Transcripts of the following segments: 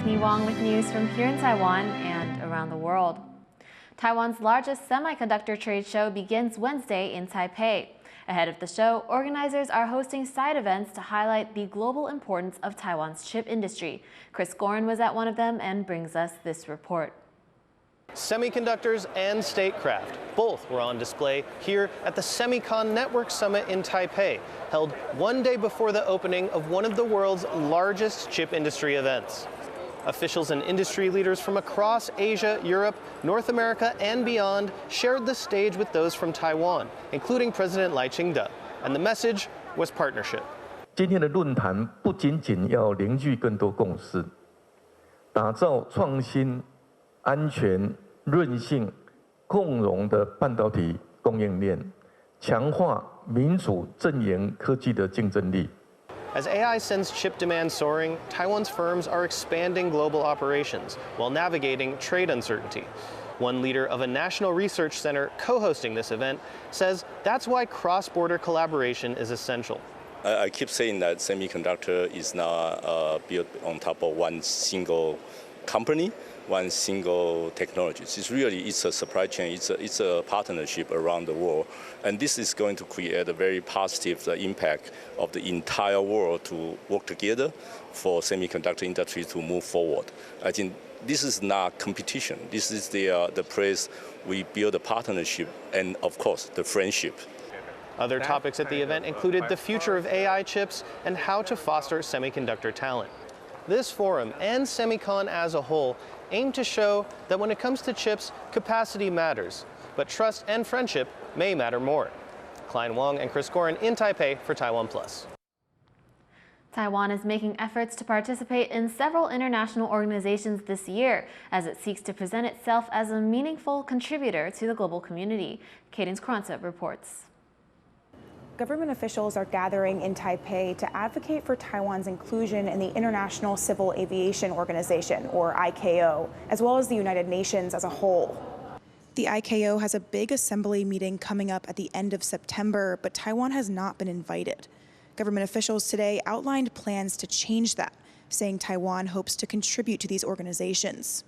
Tiffany Wong with news from here in Taiwan and around the world. Taiwan's largest semiconductor trade show begins Wednesday in Taipei. Ahead of the show, organizers are hosting side events to highlight the global importance of Taiwan's chip industry. Chris Gorin was at one of them and brings us this report. Semiconductors and Statecraft, both were on display here at the Semicon Network Summit in Taipei, held one day before the opening of one of the world's largest chip industry events. Officials and industry leaders from across Asia, Europe, North America, and beyond shared the stage with those from Taiwan, including President Lai Ching-te, and the message was partnership. 今天的论坛不仅仅要凝聚更多共识，打造创新、安全、韧性、共融的半导体供应链，强化民主阵营科技的竞争力。 As AI sends chip demand soaring, Taiwan's firms are expanding global operations while navigating trade uncertainty. One leader of a national research center co-hosting this event says that's why cross-border collaboration is essential. I keep saying that semiconductor is not built on top of one single company, one single technology. It's a supply chain, it's a partnership around the world. And this is going to create a very positive impact of the entire world to work together for semiconductor industry to move forward. I think this is not competition. This is the place we build a partnership and, of course, the friendship. Other topics at the event included the future of AI chips and how to foster semiconductor talent. This forum and Semicon as a whole aim to show that when it comes to chips, capacity matters, but trust and friendship may matter more. Klein Wong and Chris Gorin in Taipei for TaiwanPlus. Taiwan is making efforts to participate in several international organizations this year as it seeks to present itself as a meaningful contributor to the global community. Cadence Kronta reports. Government officials are gathering in Taipei to advocate for Taiwan's inclusion in the International Civil Aviation Organization, or ICAO, as well as the United Nations as a whole. The ICAO has a big assembly meeting coming up at the end of September, but Taiwan has not been invited. Government officials today outlined plans to change that, saying Taiwan hopes to contribute to these organizations.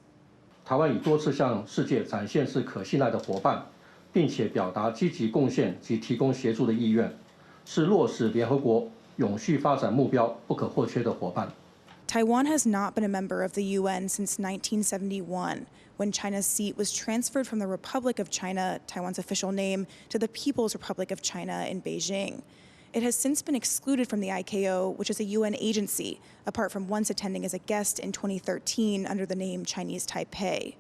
台湾已多次向世界展现是可信赖的伙伴。 并且表达积极贡献及提供协助的意愿，是落实联合国永续发展目标不可或缺的伙伴。Taiwan has not been a member of the UN since 1971, when China's seat was transferred from the Republic of China, Taiwan's official name, to the People's Republic of China in Beijing. It has since been excluded from the ICAO, which is a UN agency, apart from once attending as a guest in 2013 under the name Chinese Taipei.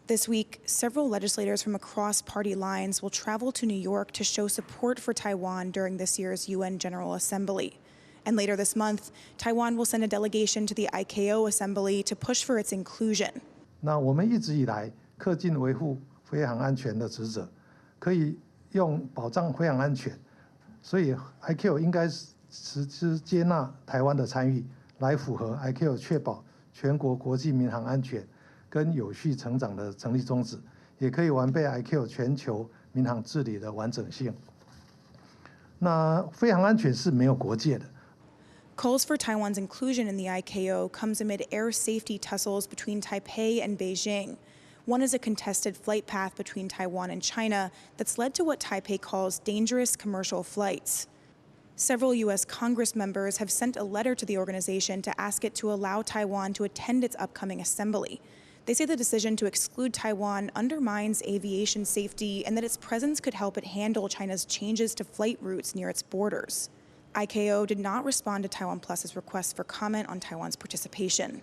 This week, several legislators from across party lines will travel to New York to show support for Taiwan during this year's UN General Assembly. And later this month, Taiwan will send a delegation to the ICAO Assembly to push for its inclusion. 那我们一直以来恪尽维护飞航安全的职责，可以用保障飞航安全，所以 ICAO 应该是接纳台湾的参与，来符合 ICAO 确保全国国际民航安全。 跟有序成长的成立宗旨，也可以完备 ICAO 全球民航治理的完整性。那飞航安全是没有国界的。Calls for Taiwan's inclusion in the ICAO comes amid air safety tussles between Taipei and Beijing. One is a contested flight path between Taiwan and China that's led to what Taipei calls dangerous commercial flights. Several U.S. Congress members have sent a letter to the organization to ask it to allow Taiwan to attend its upcoming assembly. They say the decision to exclude Taiwan undermines aviation safety and that its presence could help it handle China's changes to flight routes near its borders. ICAO did not respond to TaiwanPlus's request for comment on Taiwan's participation.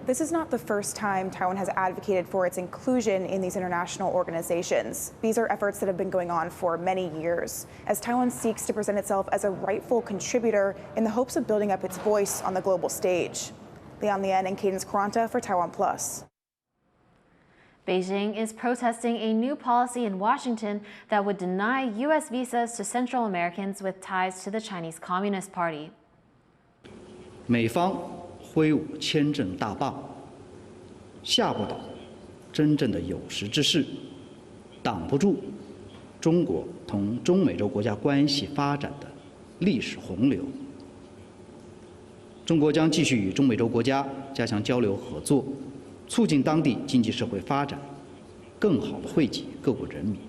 This is not the first time Taiwan has advocated for its inclusion in these international organizations. These are efforts that have been going on for many years, as Taiwan seeks to present itself as a rightful contributor in the hopes of building up its voice on the global stage. Leon Lien and Cadence Kronta for TaiwanPlus. Beijing is protesting a new policy in Washington that would deny U.S. visas to Central Americans with ties to the Chinese Communist Party. 美方挥舞签证大棒，吓不倒真正的有识之士，挡不住中国同中美洲国家关系发展的历史洪流。中国将继续与中美洲国家加强交流合作，促进当地经济社会发展，更好地惠及各国人民。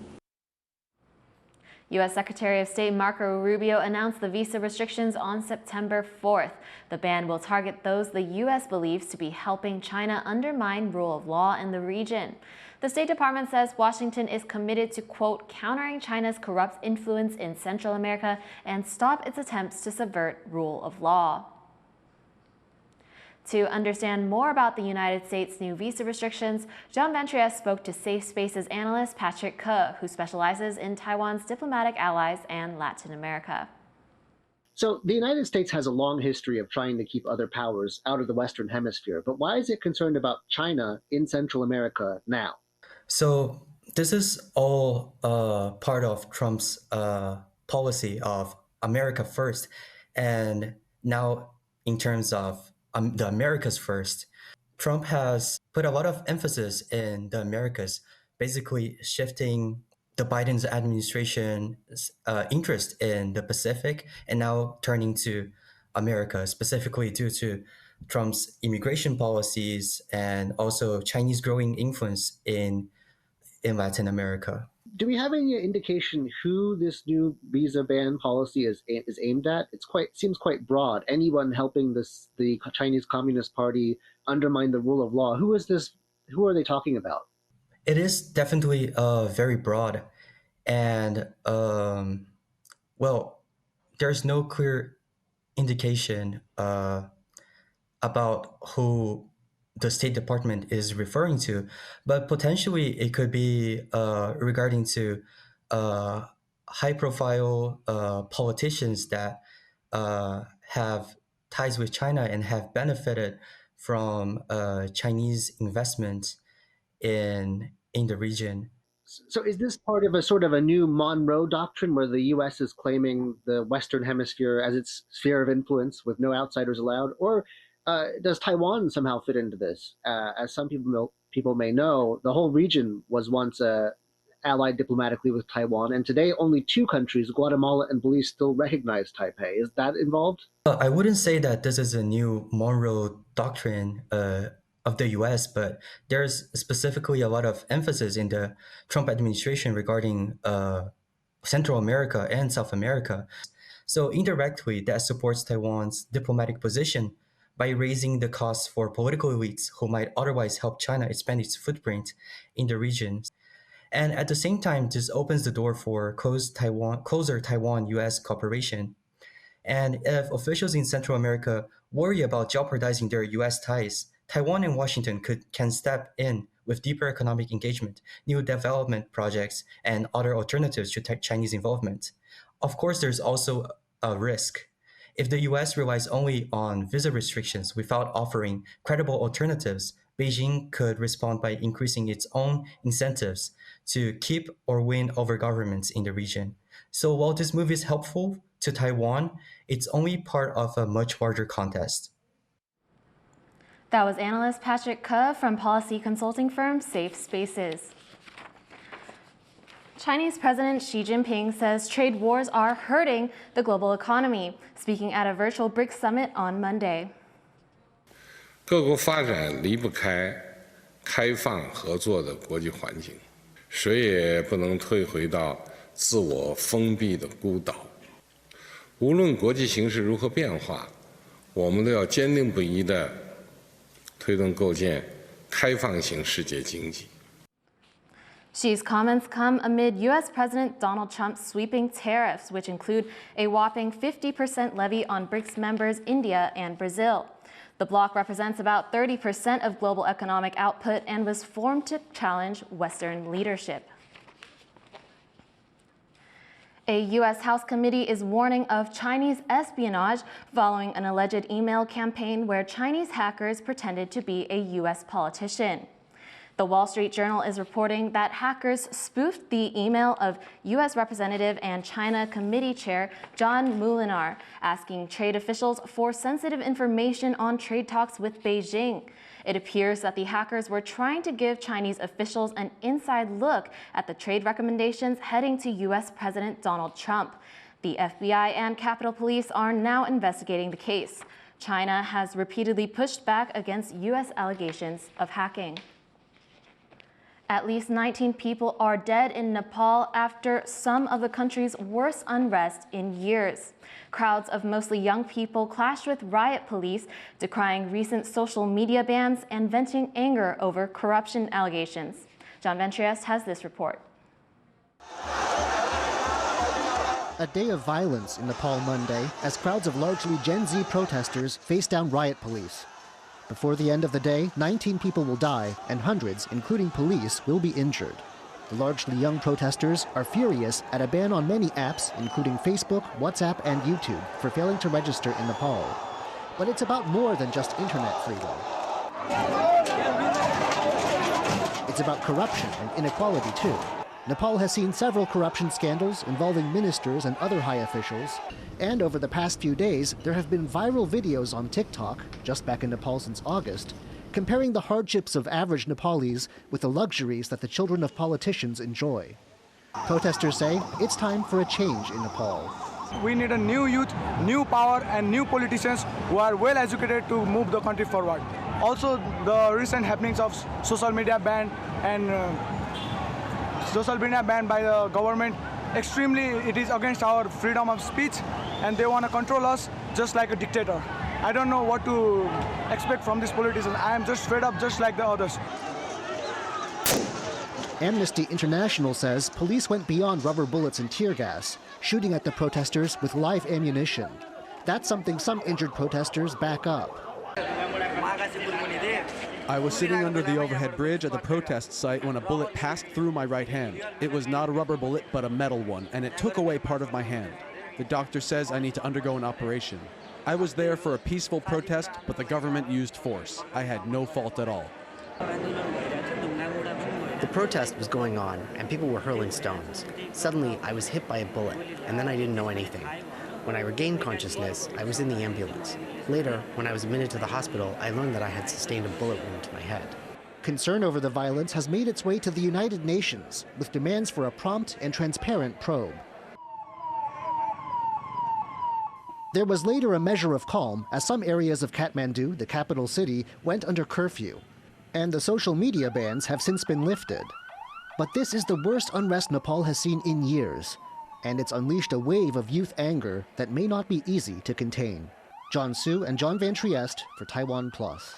U.S. Secretary of State Marco Rubio announced the visa restrictions on September 4th. The ban will target those the U.S. believes to be helping China undermine rule of law in the region. The State Department says Washington is committed to, quote, countering China's corrupt influence in Central America and stop its attempts to subvert rule of law. To understand more about the United States' new visa restrictions, John Ventrias spoke to Safe Spaces analyst Patrick Ke, who specializes in Taiwan's diplomatic allies and Latin America. So the United States has a long history of trying to keep other powers out of the Western Hemisphere, but why is it concerned about China in Central America now? So this is all part of Trump's policy of America first. And now in terms of the Americas first, Trump has put a lot of emphasis in the Americas, basically shifting the Biden's administration's interest in the Pacific and now turning to America, specifically due to Trump's immigration policies and also Chinese growing influence in Latin America. Do we have any indication who this new visa ban policy is aimed at? Seems quite broad. Anyone helping the Chinese Communist Party undermine the rule of law. Who is this? Who are they talking about? It is definitely very broad, and well, there's no clear indication about who the State Department is referring to, but potentially it could be regarding to high-profile politicians that have ties with China and have benefited from Chinese investment in the region. So is this part of a sort of a new Monroe Doctrine where the U.S. is claiming the Western Hemisphere as its sphere of influence with no outsiders allowed? Or does Taiwan somehow fit into this? As some people may know, the whole region was once allied diplomatically with Taiwan, and today only two countries, Guatemala and Belize, still recognize Taipei. Is that involved? I wouldn't say that this is a new Monroe Doctrine of the U.S., but there's specifically a lot of emphasis in the Trump administration regarding Central America and South America. So indirectly, that supports Taiwan's diplomatic position by raising the costs for political elites who might otherwise help China expand its footprint in the region. And at the same time, this opens the door for closer Taiwan-U.S. cooperation. And if officials in Central America worry about jeopardizing their U.S. ties, Taiwan and Washington can step in with deeper economic engagement, new development projects, and other alternatives to Chinese involvement. Of course, there's also a risk. If the U.S. relies only on visa restrictions without offering credible alternatives, Beijing could respond by increasing its own incentives to keep or win over governments in the region. So while this move is helpful to Taiwan, it's only part of a much larger contest. That was analyst Patrick Ke from policy consulting firm Safe Spaces. Chinese President Xi Jinping says trade wars are hurting the global economy, speaking at a virtual BRICS summit on Monday. 各国发展离不开开放合作的国际环境，谁也不能退回到自我封闭的孤岛。无论国际形势如何变化，我们都要坚定不移地推动构建开放型世界经济。 Xi's comments come amid U.S. President Donald Trump's sweeping tariffs, which include a whopping 50% levy on BRICS members India and Brazil. The bloc represents about 30% of global economic output and was formed to challenge Western leadership. A U.S. House committee is warning of Chinese espionage following an alleged email campaign where Chinese hackers pretended to be a U.S. politician. The Wall Street Journal is reporting that hackers spoofed the email of U.S. Representative and China Committee Chair John Mulinar, asking trade officials for sensitive information on trade talks with Beijing. It appears that the hackers were trying to give Chinese officials an inside look at the trade recommendations heading to U.S. President Donald Trump. The FBI and Capitol Police are now investigating the case. China has repeatedly pushed back against U.S. allegations of hacking. At least 19 people are dead in Nepal after some of the country's worst unrest in years. Crowds of mostly young people clashed with riot police, decrying recent social media bans and venting anger over corruption allegations. John Ventriest has this report. A day of violence in Nepal Monday as crowds of largely Gen Z protesters face down riot police. Before the end of the day, 19 people will die and hundreds, including police, will be injured. The largely young protesters are furious at a ban on many apps, including Facebook, WhatsApp, and YouTube, for failing to register in Nepal. But it's about more than just internet freedom. It's about corruption and inequality, too. Nepal has seen several corruption scandals involving ministers and other high officials. And over the past few days, there have been viral videos on TikTok, just back in Nepal since August, comparing the hardships of average Nepalis with the luxuries that the children of politicians enjoy. Protesters say it's time for a change in Nepal. We need a new youth, new power, and new politicians who are well educated to move the country forward. Also, the recent happenings of social media ban and social media banned by the government, extremely it is against our freedom of speech, and they want to control us just like a dictator. I don't know what to expect from these politicians. I am just fed up just like the others. Amnesty International says police went beyond rubber bullets and tear gas, shooting at the protesters with live ammunition. That's something some injured protesters back up. I was sitting under the overhead bridge at the protest site when a bullet passed through my right hand. It was not a rubber bullet, but a metal one, and it took away part of my hand. The doctor says I need to undergo an operation. I was there for a peaceful protest, but the government used force. I had no fault at all. The protest was going on, and people were hurling stones. Suddenly, I was hit by a bullet, and then I didn't know anything. When I regained consciousness, I was in the ambulance. Later, when I was admitted to the hospital, I learned that I had sustained a bullet wound to my head. Concern over the violence has made its way to the United Nations, with demands for a prompt and transparent probe. There was later a measure of calm as some areas of Kathmandu, the capital city, went under curfew. And the social media bans have since been lifted. But this is the worst unrest Nepal has seen in years. And it's unleashed a wave of youth anger that may not be easy to contain. John Su and John Van Trieste for TaiwanPlus.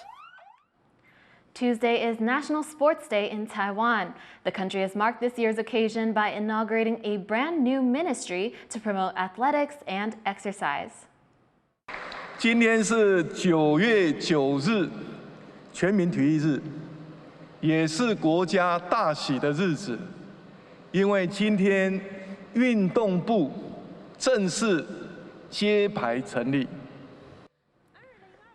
Tuesday is National Sports Day in Taiwan. The country has marked this year's occasion by inaugurating a brand new ministry to promote athletics and exercise. 今天是9月9日，全民体育日，也是国家大喜的日子，因为今天运动部正式揭牌成立。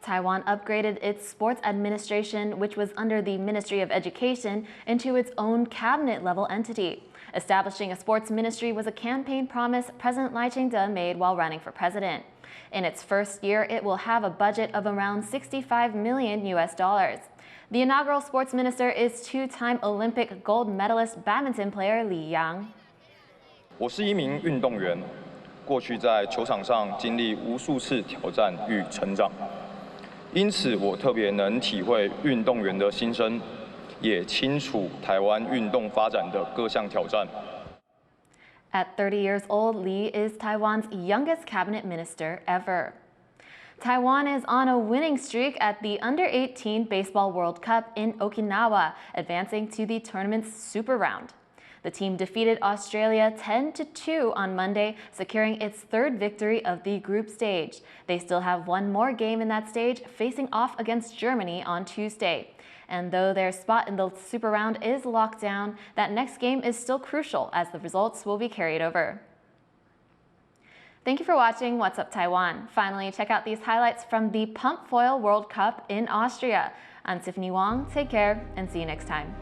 Taiwan upgraded its sports administration, which was under the Ministry of Education, into its own cabinet-level entity. Establishing a sports ministry was a campaign promise President Lai Ching-te made while running for president. In its first year, it will have a budget of around $65 million. The inaugural sports minister is two-time Olympic gold medalist badminton player Li Yang. 我是一名运动员，过去在球场上经历无数次挑战与成长。 因此，我特别能体会运动员的心声，也清楚台湾运动发展的各项挑战。 At 30 years old, Li is Taiwan's youngest cabinet minister ever. Taiwan is on a winning streak at the Under-18 Baseball World Cup in Okinawa, advancing to the tournament's Super Round. The team defeated Australia 10-2 on Monday, securing its third victory of the group stage. They still have one more game in that stage, facing off against Germany on Tuesday. And though their spot in the Super Round is locked down, that next game is still crucial as the results will be carried over. Thank you for watching What's Up Taiwan. Finally, check out these highlights from the Pump Foil World Cup in Austria. I'm Tiffany Wong. Take care and see you next time.